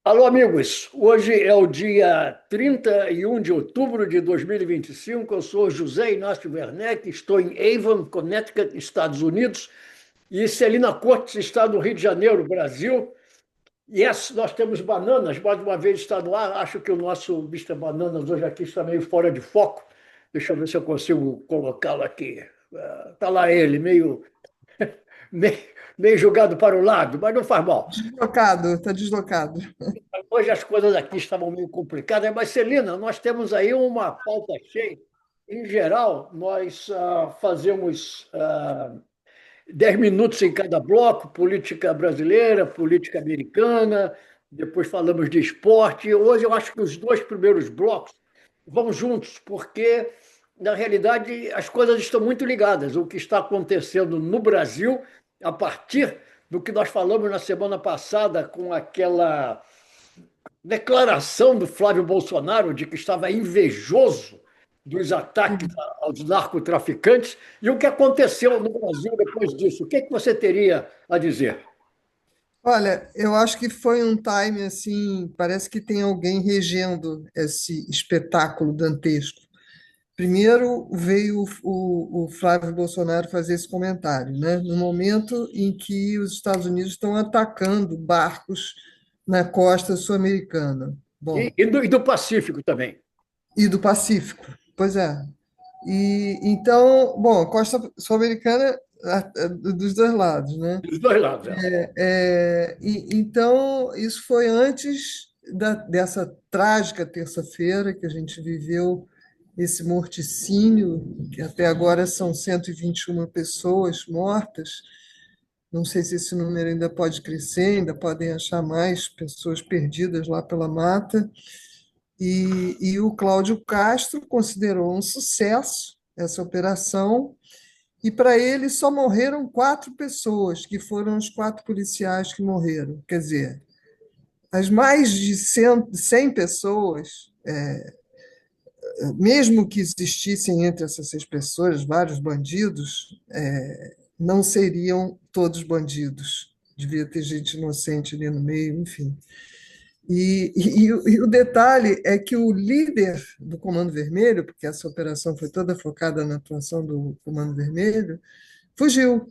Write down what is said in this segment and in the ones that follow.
Alô, amigos. Hoje é o dia 31 de outubro de 2025. Eu sou José Inácio Werneck, estou em Avon, Connecticut, Estados Unidos, e Celina Cortes está no Rio de Janeiro, Brasil. E nós temos bananas, mais uma vez está no ar. Acho que o nosso Mister Bananas hoje aqui está meio fora de foco. Deixa eu ver se eu consigo colocá-lo aqui. Está lá ele, meio, meio jogado para o lado, mas não faz mal. Deslocado, está deslocado. Hoje as coisas aqui estavam meio complicadas, mas Celina, nós temos aí uma pauta cheia. Em geral, nós fazemos 10 minutos em cada bloco, política brasileira, política americana, depois falamos de esporte. Hoje eu acho que os dois primeiros blocos vão juntos, porque, na realidade, as coisas estão muito ligadas. O que está acontecendo no Brasil, a partir do que nós falamos na semana passada com aquela declaração do Flávio Bolsonaro de que estava invejoso dos ataques aos narcotraficantes e o que aconteceu no Brasil depois disso. O que é que você teria a dizer? Olha, eu acho que foi um time assim, parece que tem alguém regendo esse espetáculo dantesco. Primeiro veio o Flávio Bolsonaro fazer esse comentário, né? No momento em que os Estados Unidos estão atacando barcos na costa sul-americana. E, Bom, e do, e do Pacífico também. e do Pacífico, pois é. E então, bom, a costa sul-americana dos dois lados, né? Dos dois lados. É. Então, isso foi antes dessa trágica terça-feira que a gente viveu esse morticínio, que até agora são 121 pessoas mortas. Não sei se esse número ainda pode crescer, ainda podem achar mais pessoas perdidas lá pela mata. E o Cláudio Castro considerou um sucesso essa operação, e para ele só morreram quatro pessoas, que foram os quatro policiais que morreram. Quer dizer, as mais de 100 pessoas, mesmo que existissem entre essas 6 pessoas vários bandidos, não seriam todos bandidos. Devia ter gente inocente ali no meio, enfim. E o detalhe é que o líder do Comando Vermelho, porque essa operação foi toda focada na atuação do Comando Vermelho, fugiu.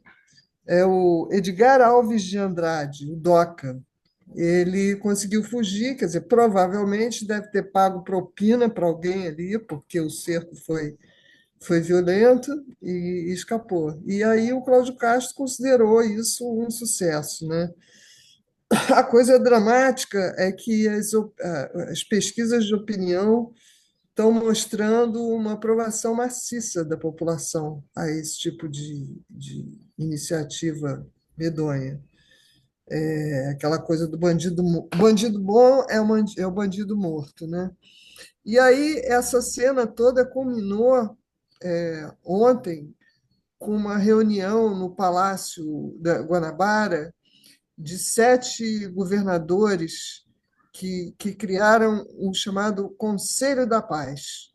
É o Edgar Alves de Andrade, o DOCA. Ele conseguiu fugir, quer dizer, provavelmente deve ter pago propina para alguém ali, porque o cerco foi violento e escapou. E aí o Cláudio Castro considerou isso um sucesso, né? A coisa dramática é que as pesquisas de opinião estão mostrando uma aprovação maciça da população a esse tipo de iniciativa medonha. É aquela coisa do bandido, bandido bom é o bandido morto, né? E aí essa cena toda culminou ontem com uma reunião no Palácio da Guanabara de 7 governadores que criaram o chamado Conselho da Paz.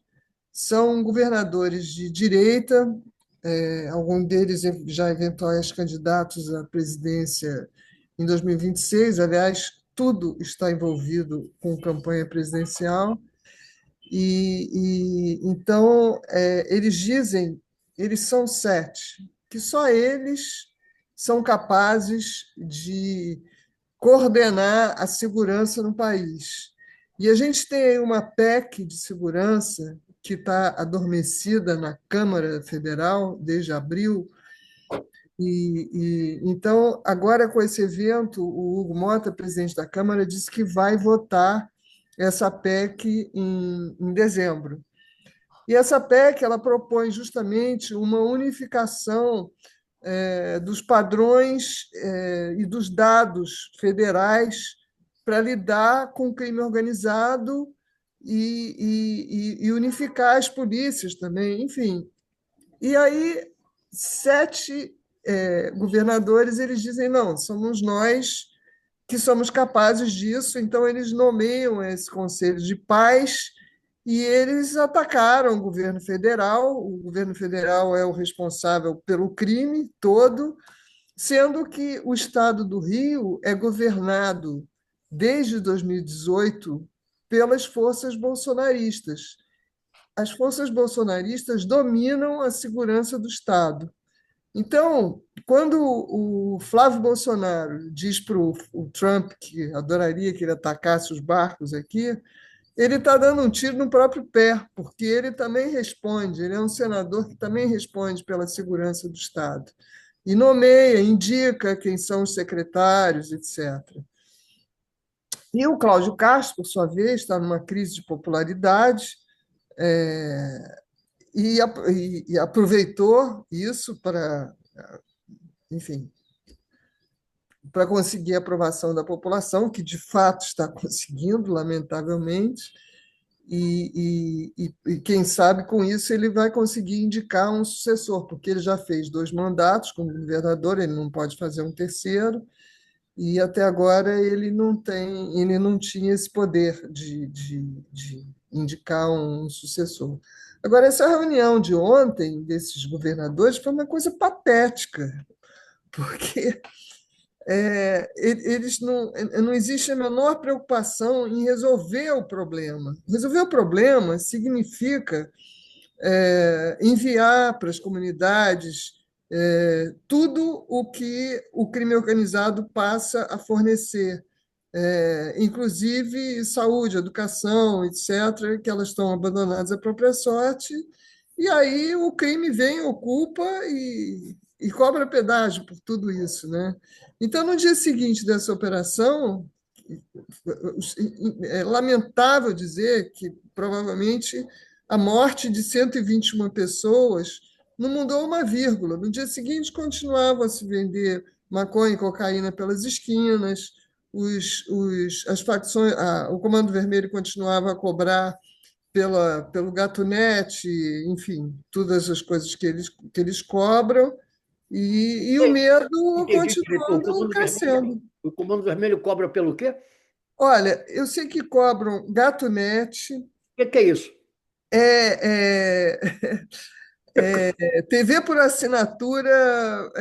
São governadores de direita, alguns deles já eventuais candidatos à presidência em 2026. Aliás, tudo está envolvido com campanha presidencial. Então, eles dizem, eles são 7, que só eles são capazes de coordenar a segurança no país. E a gente tem aí uma PEC de segurança que está adormecida na Câmara Federal desde abril. Então, agora com esse evento, o Hugo Mota, presidente da Câmara, disse que vai votar essa PEC em dezembro. E essa PEC ela propõe justamente uma unificação dos padrões e dos dados federais para lidar com o crime organizado e unificar as polícias também, enfim. E aí, 7 governadores eles dizem, não, somos nós que somos capazes disso, então eles nomeiam esse Conselho de Paz e eles atacaram o governo federal é o responsável pelo crime todo, sendo que o estado do Rio é governado desde 2018 pelas forças bolsonaristas. As forças bolsonaristas dominam a segurança do Estado. Então, quando o Flávio Bolsonaro diz para o Trump que adoraria que ele atacasse os barcos aqui, ele está dando um tiro no próprio pé, porque ele também responde, ele é um senador que também responde pela segurança do Estado. E nomeia, indica quem são os secretários, etc. E o Cláudio Castro, por sua vez, está numa crise de popularidade, é, e aproveitou isso para, enfim, para conseguir a aprovação da população, que de fato está conseguindo, lamentavelmente, e quem sabe com isso ele vai conseguir indicar um sucessor, porque ele já fez 2 mandatos como governador, ele não pode fazer um terceiro, e até agora ele não tinha esse poder de indicar um sucessor. Agora, essa reunião de ontem desses governadores foi uma coisa patética, porque eles não existe a menor preocupação em resolver o problema. Resolver o problema significa enviar para as comunidades tudo o que o crime organizado passa a fornecer, inclusive saúde, educação, etc., que elas estão abandonadas à própria sorte, e aí o crime vem, ocupa e cobra pedágio por tudo isso, né? Então, no dia seguinte dessa operação, é lamentável dizer que provavelmente a morte de 121 pessoas não mudou uma vírgula. No dia seguinte, continuava a se vender maconha e cocaína pelas esquinas, as facções, o Comando Vermelho continuava a cobrar pelo Gatunete, enfim, todas as coisas que eles cobram, e o medo Entendi direito. continuando crescendo. O Comando Vermelho cobra pelo quê? O Olha, eu sei que cobram Gatunete, que é isso? é, TV por assinatura,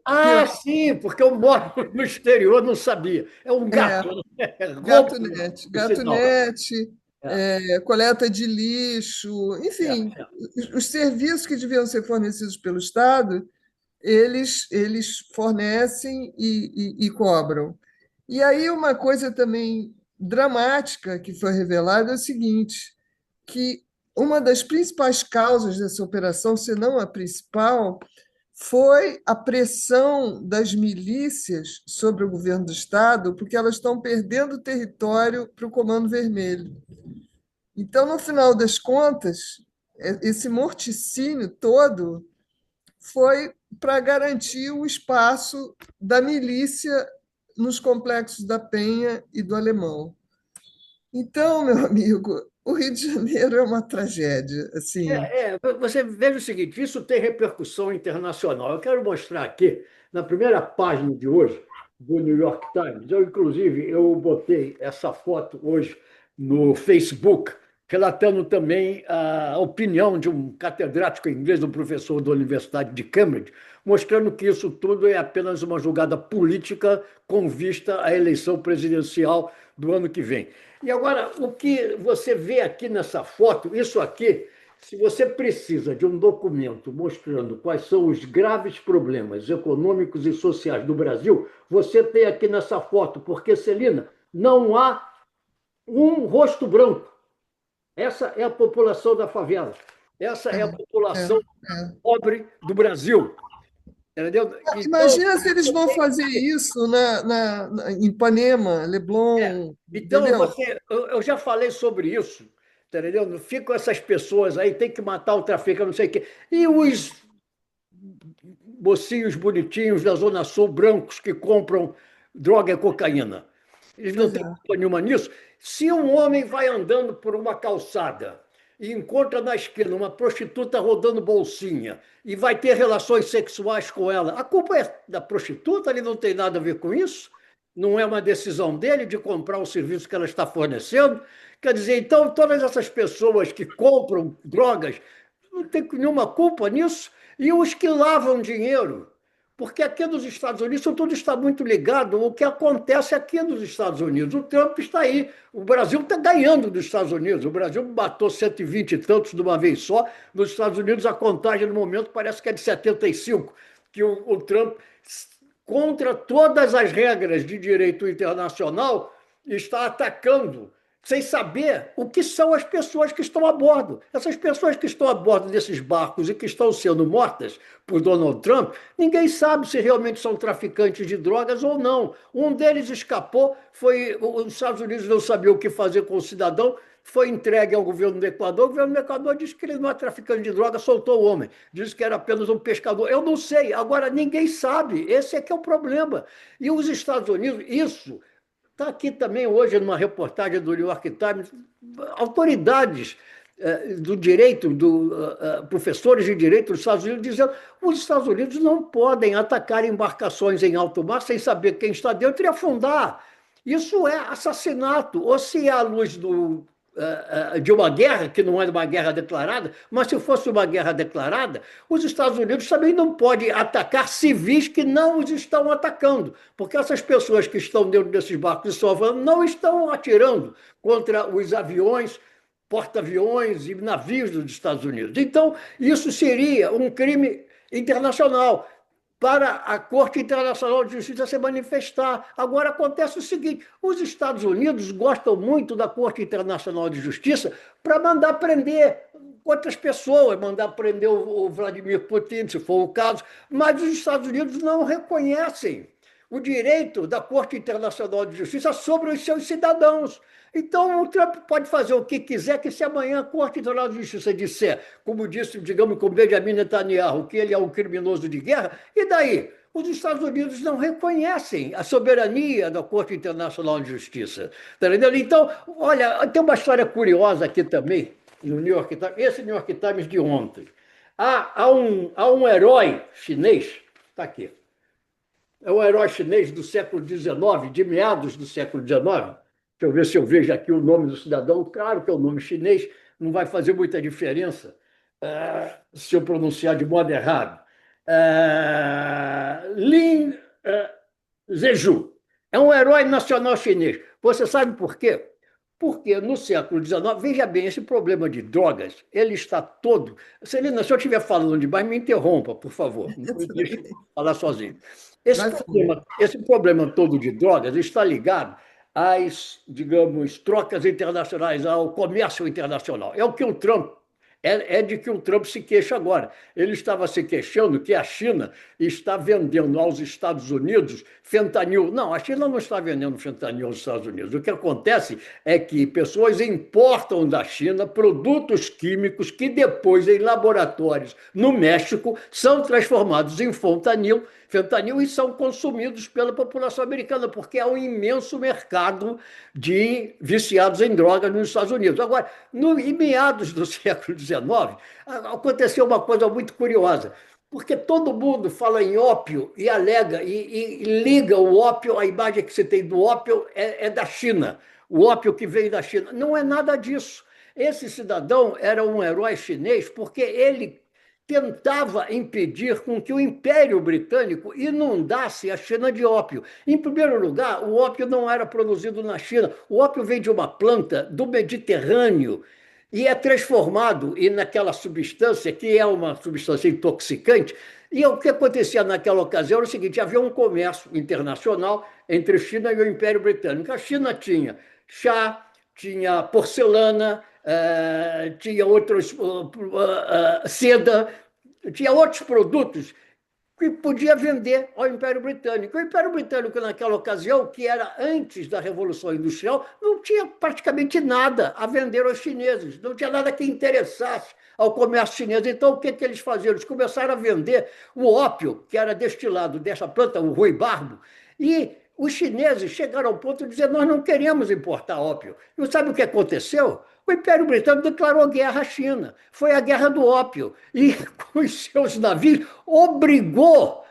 Ah, sim, porque eu moro no exterior, não sabia. É um é, gato, né? Roubo Gatunete, o sinal. Gatunete, É, coleta de lixo, é, enfim, é. os serviços que deviam ser fornecidos pelo Estado, eles fornecem e cobram. E aí uma coisa também dramática que foi revelada é o seguinte, que uma das principais causas dessa operação, se não a principal, foi a pressão das milícias sobre o governo do Estado, porque elas estão perdendo território para o Comando Vermelho. Então, no final das contas, esse morticínio todo foi para garantir o espaço da milícia nos complexos da Penha e do Alemão. Então, meu amigo, o Rio de Janeiro é uma tragédia. Assim, Você veja o seguinte, isso tem repercussão internacional. Eu quero mostrar aqui, na primeira página de hoje, do New York Times, eu botei essa foto hoje no Facebook, relatando também a opinião de um catedrático inglês, um professor da Universidade de Cambridge, mostrando que isso tudo é apenas uma jogada política com vista à eleição presidencial do ano que vem. E agora, o que você vê aqui nessa foto, isso aqui, se você precisa de um documento mostrando quais são os graves problemas econômicos e sociais do Brasil, você tem aqui nessa foto, porque, Celina, não há um rosto branco. Essa é a população da favela. Essa é a é, população é. pobre do Brasil. Entendeu? Então, Imagina se eles vão fazer isso em Ipanema, Leblon, Então, entendeu? eu já falei sobre isso, entendeu? Não ficam essas pessoas aí, tem que matar o traficante, não sei o quê. E os mocinhos bonitinhos da Zona Sul, brancos, que compram droga e cocaína. Eles não Pois têm é. culpa nenhuma nisso. Se um homem vai andando por uma calçada e encontra na esquina uma prostituta rodando bolsinha e vai ter relações sexuais com ela, a culpa é da prostituta, ele não tem nada a ver com isso. Não é uma decisão dele de comprar o serviço que ela está fornecendo. Quer dizer, então, todas essas pessoas que compram drogas não têm nenhuma culpa nisso. E os que lavam dinheiro, Porque aqui nos Estados Unidos, isso tudo está muito ligado ao que acontece aqui nos Estados Unidos. O Trump está aí. O Brasil está ganhando dos Estados Unidos. O Brasil matou 120 e tantos de uma vez só. Nos Estados Unidos, a contagem no momento parece que é de 75, que o Trump, contra todas as regras de direito internacional, está atacando, sem saber o que são as pessoas que estão a bordo. Essas pessoas que estão a bordo desses barcos e que estão sendo mortas por Donald Trump, ninguém sabe se realmente são traficantes de drogas ou não. Um deles escapou, os Estados Unidos não sabiam o que fazer com o cidadão, foi entregue ao governo do Equador. O governo do Equador disse que ele não é traficante de drogas, soltou o homem. Disse que era apenas um pescador. Eu não sei. Agora, ninguém sabe. Esse é que é o problema. E os Estados Unidos, isso está aqui também hoje numa reportagem do New York Times, autoridades do direito, professores de direito dos Estados Unidos, dizendo que os Estados Unidos não podem atacar embarcações em alto mar sem saber quem está dentro e afundar. Isso é assassinato. Ou se é à luz de uma guerra, que não é uma guerra declarada, mas se fosse uma guerra declarada, os Estados Unidos também não podem atacar civis que não os estão atacando, porque essas pessoas que estão dentro desses barcos de salvando não estão atirando contra os aviões, porta-aviões e navios dos Estados Unidos. Então, isso seria um crime internacional para a Corte Internacional de Justiça se manifestar. Agora acontece o seguinte: os Estados Unidos gostam muito da Corte Internacional de Justiça para mandar prender outras pessoas, mandar prender o Vladimir Putin, se for o caso, mas os Estados Unidos não reconhecem o direito da Corte Internacional de Justiça sobre os seus cidadãos. Então, o Trump pode fazer o que quiser, que se amanhã a Corte Internacional de Justiça disser, como disse, digamos, com Benjamin Netanyahu, que ele é um criminoso de guerra, e daí? Os Estados Unidos não reconhecem a soberania da Corte Internacional de Justiça. Tá entendendo? Então, olha, tem uma história curiosa aqui também, no New York Times, esse New York Times de ontem. Há um herói chinês, está aqui, é um herói chinês do século XIX, de meados do século XIX. Deixa eu ver se eu vejo aqui o nome do cidadão. Claro que é o nome chinês, não vai fazer muita diferença se eu pronunciar de modo errado. Lin Zheju é um herói nacional chinês. Você sabe por quê? Porque no século XIX, veja bem, esse problema de drogas, ele está todo. Celina, se eu estiver falando demais, me interrompa, por favor. Não me deixe falar sozinho. Esse problema todo de drogas está ligado às, digamos, trocas internacionais, ao comércio internacional. É o que o Trump de que o Trump se queixa agora. Ele estava se queixando que a China está vendendo aos Estados Unidos fentanil. Não, a China não está vendendo fentanil aos Estados Unidos. O que acontece é que pessoas importam da China produtos químicos que depois, em laboratórios no México, são transformados em fentanil e são consumidos pela população americana, porque há um imenso mercado de viciados em drogas nos Estados Unidos. Agora, em meados do século XIX, aconteceu uma coisa muito curiosa, porque todo mundo fala em ópio e alega, e liga o ópio, a imagem que você tem do ópio é da China, o ópio que veio da China. Não é nada disso. Esse cidadão era um herói chinês porque ele tentava impedir com que o Império Britânico inundasse a China de ópio. Em primeiro lugar, o ópio não era produzido na China. O ópio vem de uma planta do Mediterrâneo e é transformado naquela substância, que é uma substância intoxicante. E o que acontecia naquela ocasião era o seguinte: havia um comércio internacional entre a China e o Império Britânico. A China tinha chá, tinha porcelana, tinha outros, seda, tinha outros produtos que podia vender ao Império Britânico. O Império Britânico, naquela ocasião, que era antes da Revolução Industrial, não tinha praticamente nada a vender aos chineses, não tinha nada que interessasse ao comércio chinês. Então, o que eles faziam? Eles começaram a vender o ópio, que era destilado dessa planta, o ruibarbo, e os chineses chegaram ao ponto de dizer: nós não queremos importar ópio. E sabe o que aconteceu? O Império Britânico declarou guerra à China. Foi a guerra do ópio. E, com os seus navios, obrigou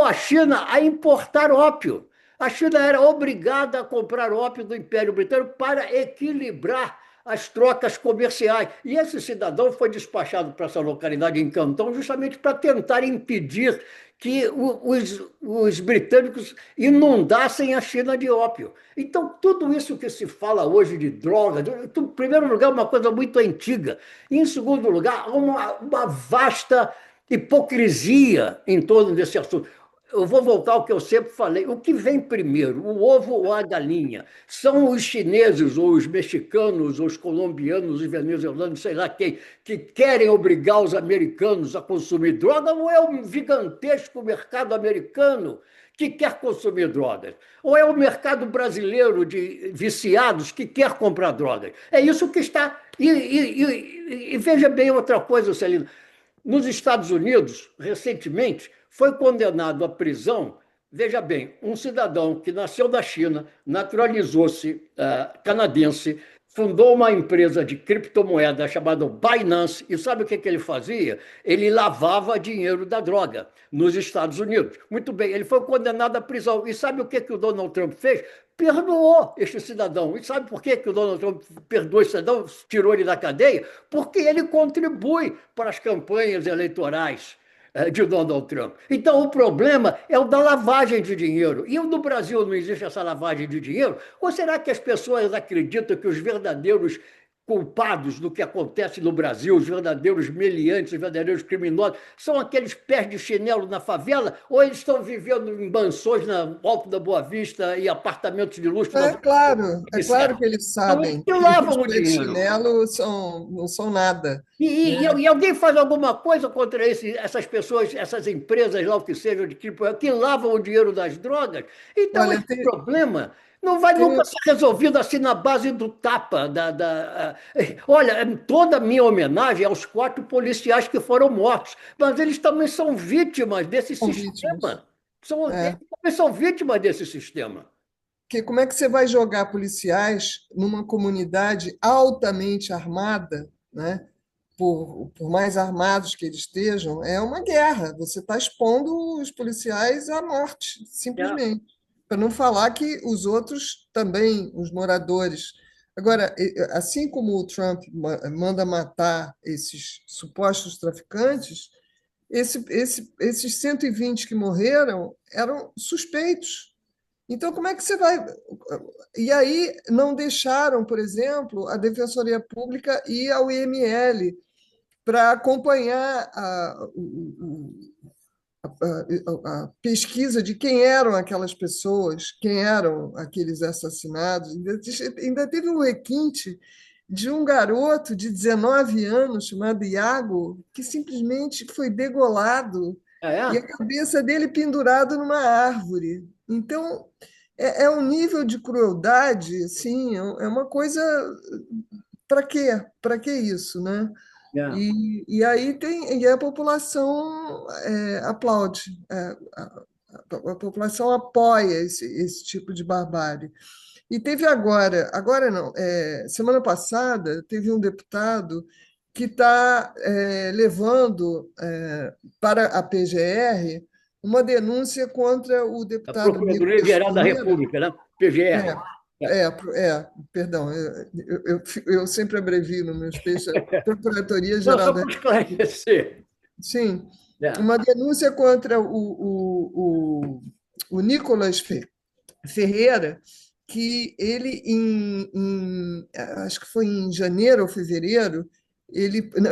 a China a importar ópio. A China era obrigada a comprar ópio do Império Britânico para equilibrar as trocas comerciais. E esse cidadão foi despachado para essa localidade em Cantão justamente para tentar impedir que os britânicos inundassem a China de ópio. Então, tudo isso que se fala hoje de droga, em primeiro lugar, é uma coisa muito antiga. Em segundo lugar, há uma vasta hipocrisia em torno desse assunto. Eu vou voltar ao que eu sempre falei. O que vem primeiro, o ovo ou a galinha? São os chineses, ou os mexicanos, ou os colombianos, os venezuelanos, sei lá quem, que querem obrigar os americanos a consumir droga, ou é um gigantesco mercado americano que quer consumir drogas? Ou é o mercado brasileiro de viciados que quer comprar drogas? É isso que está. E veja bem outra coisa, Celina. Nos Estados Unidos, recentemente, foi condenado à prisão, veja bem, um cidadão que nasceu na China, naturalizou-se canadense, fundou uma empresa de criptomoeda chamada Binance, e sabe o que ele fazia? Ele lavava dinheiro da droga nos Estados Unidos. Muito bem, ele foi condenado à prisão. E sabe o que o Donald Trump fez? Perdoou este cidadão. E sabe por que o Donald Trump perdoou esse cidadão, tirou ele da cadeia? Porque ele contribui para as campanhas eleitorais de Donald Trump. Então, o problema é o da lavagem de dinheiro. E no Brasil não existe essa lavagem de dinheiro? Ou será que as pessoas acreditam que os verdadeiros culpados do que acontece no Brasil, os verdadeiros meliantes, os verdadeiros criminosos, são aqueles pés de chinelo na favela, ou eles estão vivendo em mansões na Alto da Boa Vista e apartamentos de luxo na É claro que eles São eles sabem que que os lavam o pés de dinheiro. chinelo não são nada, E, né? e, e alguém faz alguma coisa contra essas pessoas, essas empresas lá, o que sejam, que lavam o dinheiro das drogas? Então, Olha, esse problema não vai tem, nunca ser resolvido assim na base do tapa. Olha, toda a minha homenagem aos 4 policiais que foram mortos, mas eles também são vítimas desse são vítimas. sistema. Eles É. também são vítimas desse sistema. Porque como é que você vai jogar policiais numa comunidade altamente armada, né? Por mais armados que eles estejam, é uma guerra. Você está expondo os policiais à morte, É, simplesmente. Para não falar que os outros também, os moradores. Agora, assim como o Trump manda matar esses supostos traficantes, esses 120 que morreram eram suspeitos. Então, como é que você vai. E aí, não deixaram, por exemplo, a Defensoria Pública ir ao IML para acompanhar a pesquisa de quem eram aquelas pessoas, quem eram aqueles assassinados. Ainda teve um requinte de um garoto de 19 anos chamado Iago, que simplesmente foi degolado e a é, cabeça dele pendurada numa árvore. Então, é um nível de crueldade, assim, é uma coisa. Para quê? Para que isso, né? é. E aí e a população aplaude, a população apoia esse tipo de barbárie. E teve agora não, semana passada, teve um deputado que está levando para a PGR uma denúncia contra o A deputado Nicolas Procuradoria-Geral da Ferreira. República, né? PGR. É, perdão, eu sempre abrevio no meus textos, Não, Procuradoria-Geral só da para República. esclarecer. Sim, É. uma denúncia contra o Nicolas Ferreira, que ele, acho que foi em janeiro ou fevereiro,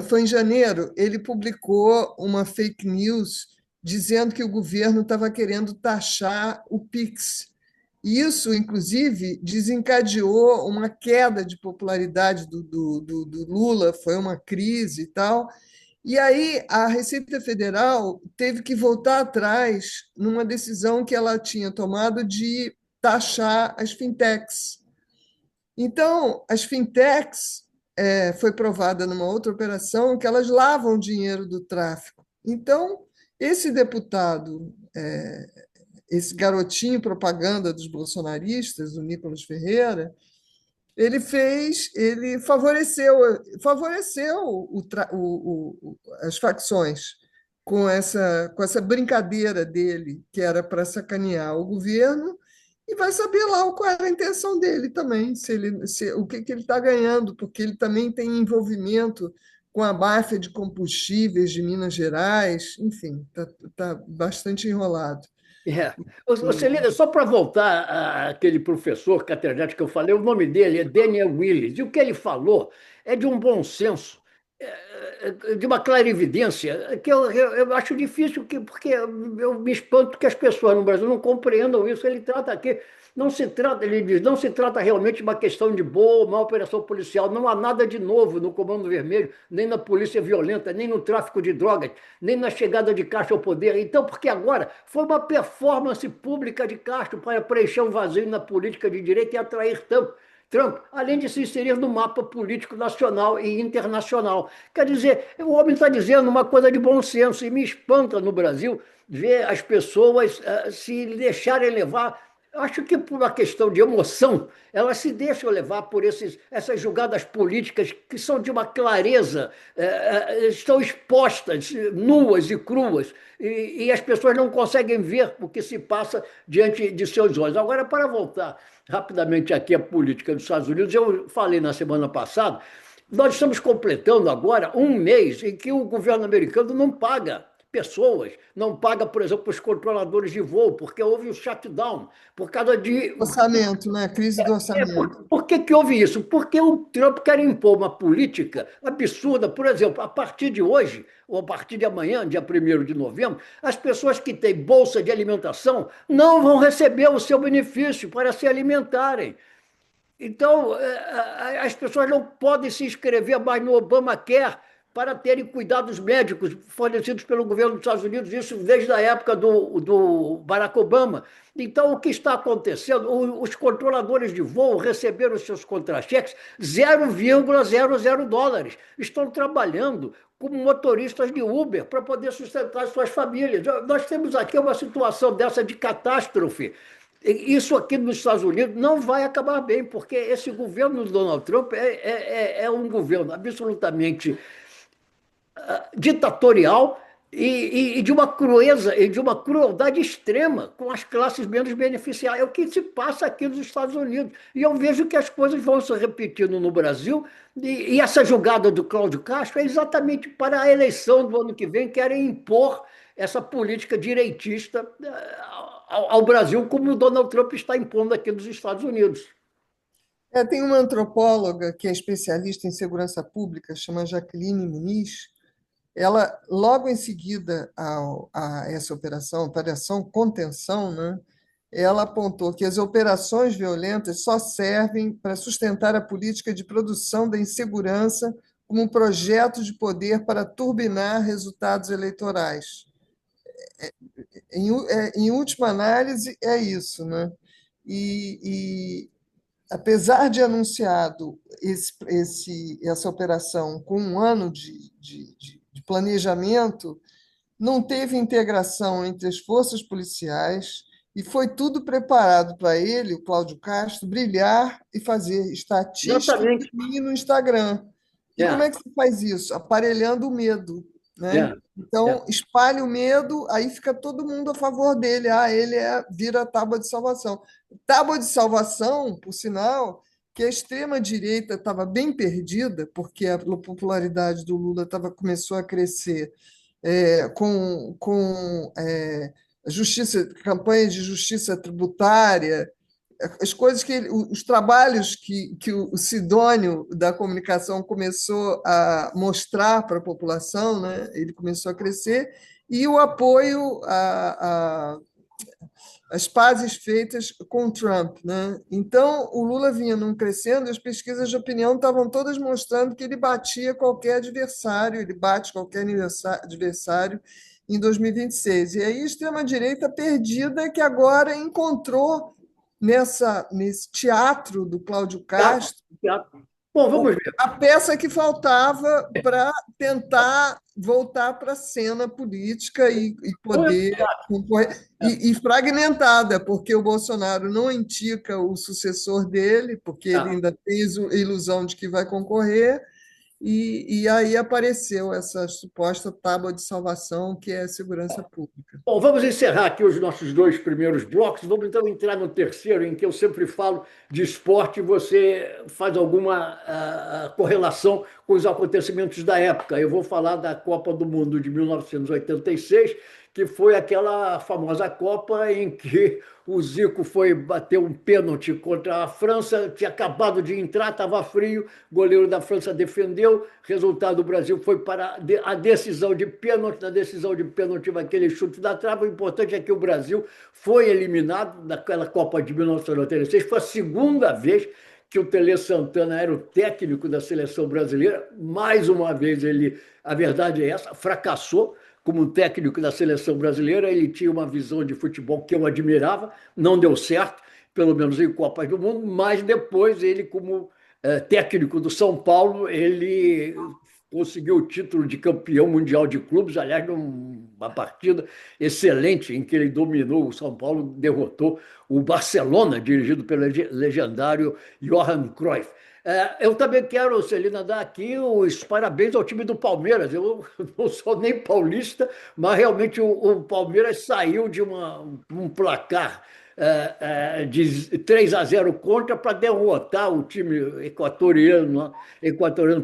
foi em janeiro, ele publicou uma fake news dizendo que o governo estava querendo taxar o Pix. Isso, inclusive, desencadeou uma queda de popularidade do Lula, foi uma crise e tal. E aí a Receita Federal teve que voltar atrás numa decisão que ela tinha tomado de taxar as fintechs. Então, as fintechs foi provada numa outra operação que elas lavam dinheiro do tráfico. Então, esse deputado, esse garotinho propaganda dos bolsonaristas, o Nicolas Ferreira, ele favoreceu as facções com essa brincadeira dele, que era para sacanear o governo, e vai saber lá qual era a intenção dele também, o que, que ele está ganhando, porque ele também tem envolvimento com a máfia de combustíveis de Minas Gerais, enfim, tá bastante enrolado. É. Ô, Celina, só para voltar àquele professor catedrático que eu falei, o nome dele é Daniel Willis, e o que ele falou é de um bom senso, de uma clarividência, que eu acho difícil, porque eu me espanto que as pessoas no Brasil não compreendam isso. Ele trata aqui, não se trata, ele diz, não se trata realmente de uma questão de boa ou má operação policial, não há nada de novo no Comando Vermelho, nem na polícia violenta, nem no tráfico de drogas, nem na chegada de Castro ao poder. Então, porque agora foi uma performance pública de Castro para preencher um vazio na política de direita e atrair Trump, além de se inserir no mapa político nacional e internacional. Quer dizer, o homem está dizendo uma coisa de bom senso e me espanta no Brasil ver as pessoas se deixarem levar. Acho que por uma questão de emoção, elas se deixam levar por essas jogadas políticas que são de uma clareza, estão expostas, nuas e cruas, e as pessoas não conseguem ver o que se passa diante de seus olhos. Agora, para voltar rapidamente aqui à política dos Estados Unidos, eu falei na semana passada, nós estamos completando agora um mês em que o governo americano não paga pessoas, não paga, por exemplo, os controladores de voo, porque houve o shutdown, por causa de Orçamento, né? Crise do orçamento. por que que houve isso? Porque o Trump quer impor uma política absurda. Por exemplo, a partir de hoje, ou a partir de amanhã, dia 1º de novembro, as pessoas que têm bolsa de alimentação não vão receber o seu benefício para se alimentarem. Então, as pessoas não podem se inscrever mais no Obamacare para terem cuidados médicos fornecidos pelo governo dos Estados Unidos, isso desde a época do Barack Obama. Então, o que está acontecendo? Os controladores de voo receberam os seus contra-cheques 0,00 dólares. Estão trabalhando como motoristas de Uber para poder sustentar suas famílias. Nós temos aqui uma situação dessa de catástrofe. Isso aqui nos Estados Unidos não vai acabar bem, porque esse governo do Donald Trump é um governo absolutamente ditatorial e de uma crueza e de uma crueldade extrema com as classes menos beneficiadas. É o que se passa aqui nos Estados Unidos. E eu vejo que as coisas vão se repetindo no Brasil, e essa jogada do Cláudio Castro é exatamente para a eleição do ano que vem, querem impor essa política direitista ao Brasil, como o Donald Trump está impondo aqui nos Estados Unidos. Tem uma antropóloga que é especialista em segurança pública, chama Jaqueline Muniz. Ela, logo em seguida a essa operação contenção, né, ela apontou que as operações violentas só servem para sustentar a política de produção da insegurança como um projeto de poder para turbinar resultados eleitorais. Em última análise, é isso, né? E apesar de anunciado essa operação com um ano de planejamento, não teve integração entre as forças policiais e foi tudo preparado para ele, o Cláudio Castro, brilhar e fazer estatística e Exatamente. crime no Instagram. E como É, é que se faz isso? Aparelhando o medo, né? é, é. Então, espalha o medo, aí fica todo mundo a favor dele. Ele vira a tábua de salvação. Tábua de salvação, por sinal, que a extrema-direita estava bem perdida, porque a popularidade do Lula começou a crescer com campanha de justiça tributária, as coisas os trabalhos que o Sidônio da comunicação começou a mostrar para a população, né? Ele começou a crescer, e o apoio às pazes feitas com Trump, né? Então, o Lula vinha num crescendo, as pesquisas de opinião estavam todas mostrando que ele batia qualquer adversário, ele bate qualquer adversário em 2026. E aí, a extrema-direita perdida, que agora encontrou nesse teatro do Cláudio Teatro, Castro teatro. Bom, vamos ver. a peça que faltava para tentar voltar para a cena política e poder concorrer, e fragmentada, porque o Bolsonaro não indica o sucessor dele, porque ele ainda tem a ilusão de que vai concorrer, e aí apareceu essa suposta tábua de salvação, que é a segurança pública. Bom, vamos encerrar aqui os nossos dois primeiros blocos. Vamos então entrar no terceiro, em que eu sempre falo de esporte e você faz alguma correlação com os acontecimentos da época. Eu vou falar da Copa do Mundo de 1986, que foi aquela famosa Copa em que o Zico foi bater um pênalti contra a França, tinha acabado de entrar, estava frio, o goleiro da França defendeu, resultado, do Brasil foi para a decisão de pênalti, na decisão de pênalti, aquele chute da trave. O importante é que o Brasil foi eliminado daquela Copa de 1986, foi a segunda vez que o Tele Santana era o técnico da seleção brasileira. Mais uma vez, ele, a verdade é essa, fracassou como técnico da seleção brasileira. Ele tinha uma visão de futebol que eu admirava, não deu certo, pelo menos em Copas do Mundo, mas depois ele, como técnico do São Paulo, ele conseguiu o título de campeão mundial de clubes, aliás, numa partida excelente em que ele dominou o São Paulo, derrotou o Barcelona, dirigido pelo legendário Johan Cruyff. Eu também quero, Celina, dar aqui os parabéns ao time do Palmeiras. Eu não sou nem paulista, mas realmente o Palmeiras saiu de um placar de 3-0 contra para derrotar o time equatoriano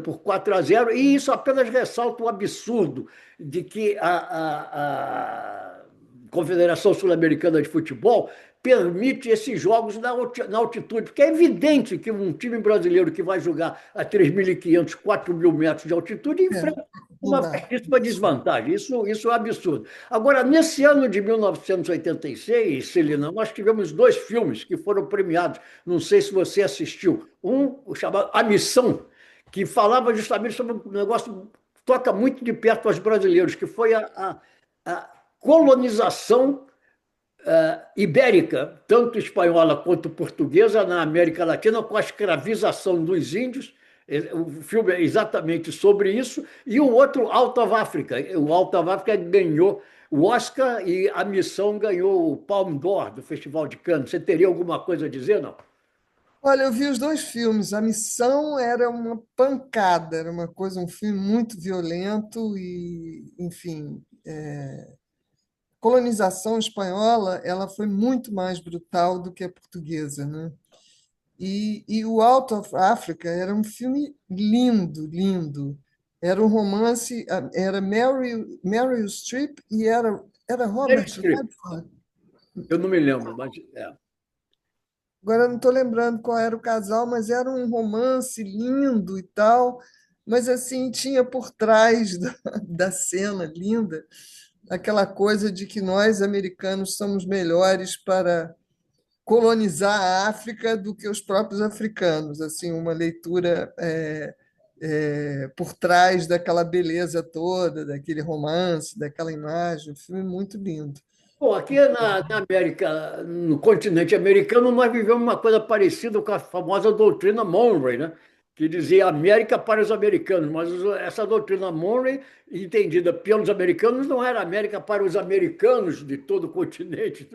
por 4-0. E isso apenas ressalta o absurdo de que a Confederação Sul-Americana de Futebol permite esses jogos na altitude, porque é evidente que um time brasileiro que vai jogar a 3.500, 4.000 metros de altitude É, enfrenta não uma dá. belíssima desvantagem. Isso é um absurdo. Agora, nesse ano de 1986, Celina, nós tivemos dois filmes que foram premiados. Não sei se você assistiu. Um, o chamado A Missão, que falava justamente sobre um negócio que toca muito de perto aos brasileiros, que foi a colonização ibérica, tanto espanhola quanto portuguesa, na América Latina, com a escravização dos índios. O filme é exatamente sobre isso. E o outro, Out of Africa. O Out of Africa ganhou o Oscar e a Missão ganhou o Palme d'Or do Festival de Cannes. Você teria alguma coisa a dizer, não? Olha, eu vi os dois filmes. A Missão era uma pancada, era uma coisa, um filme muito violento e, enfim, colonização espanhola, ela foi muito mais brutal do que a portuguesa, né? E o Out of Africa era um filme lindo, lindo. Era um romance, era Meryl Streep e era Meryl Robert Streep. Redford. Eu não me lembro, mas Agora eu não estou lembrando qual era o casal, mas era um romance lindo e tal. Mas assim, tinha por trás da cena linda aquela coisa de que nós, americanos, somos melhores para colonizar a África do que os próprios africanos. Assim, uma leitura por trás daquela beleza toda, daquele romance, daquela imagem. Um filme muito lindo. bom, aqui na América, no continente americano, nós vivemos uma coisa parecida com a famosa doutrina Monroe, né? Que dizia América para os americanos, mas essa doutrina Monroe, entendida pelos americanos, não era América para os americanos de todo o continente,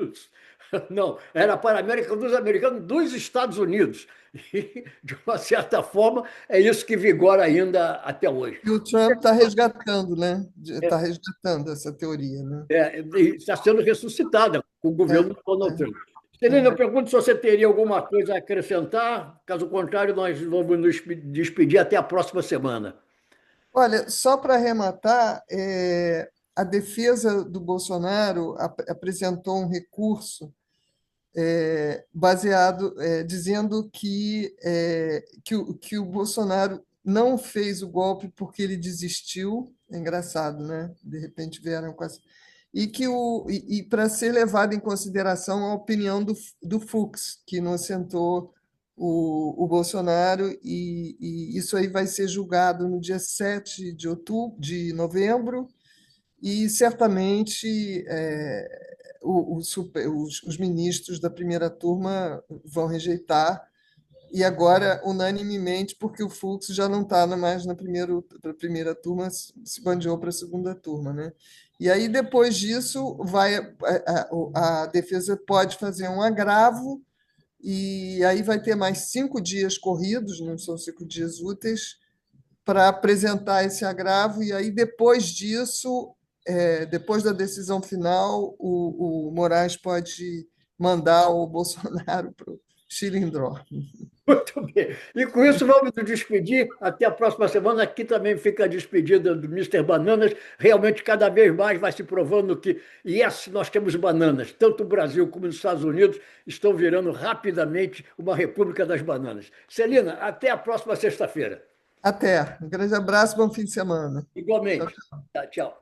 não, era para a América dos americanos dos Estados Unidos. E, de uma certa forma, é isso que vigora ainda até hoje. E o Trump está resgatando, né? Está resgatando essa teoria, né? Está sendo ressuscitada com o É, governo Donald Trump. Celina, eu é. pergunto se você teria alguma coisa a acrescentar. Caso contrário, nós vamos nos despedir até a próxima semana. Olha, só para arrematar, a defesa do Bolsonaro apresentou um recurso baseado, dizendo que o Bolsonaro não fez o golpe porque ele desistiu. É engraçado, né? De repente vieram com essa. E para ser levado em consideração a opinião do Fux, que inocentou o Bolsonaro, e isso aí vai ser julgado no dia 7 de novembro, e certamente os ministros da primeira turma vão rejeitar, e agora unanimemente, porque o Fux já não está mais na primeira turma, se bandeou para a segunda turma, né? E aí, depois disso, a defesa pode fazer um agravo, e aí vai ter mais 5 dias corridos, não são 5 dias úteis, para apresentar esse agravo, e aí, depois disso, depois da decisão final, o Moraes pode mandar o Bolsonaro para o Chilindró. Muito bem. E com isso, vamos nos despedir. Até a próxima semana. Aqui também fica a despedida do Mister Bananas. Realmente, cada vez mais vai se provando que, yes, nós temos bananas. Tanto o Brasil como os Estados Unidos estão virando rapidamente uma república das bananas. Celina, até a próxima sexta-feira. Até. Um grande abraço, bom fim de semana. Tchau, Igualmente. tchau. Tá, tchau.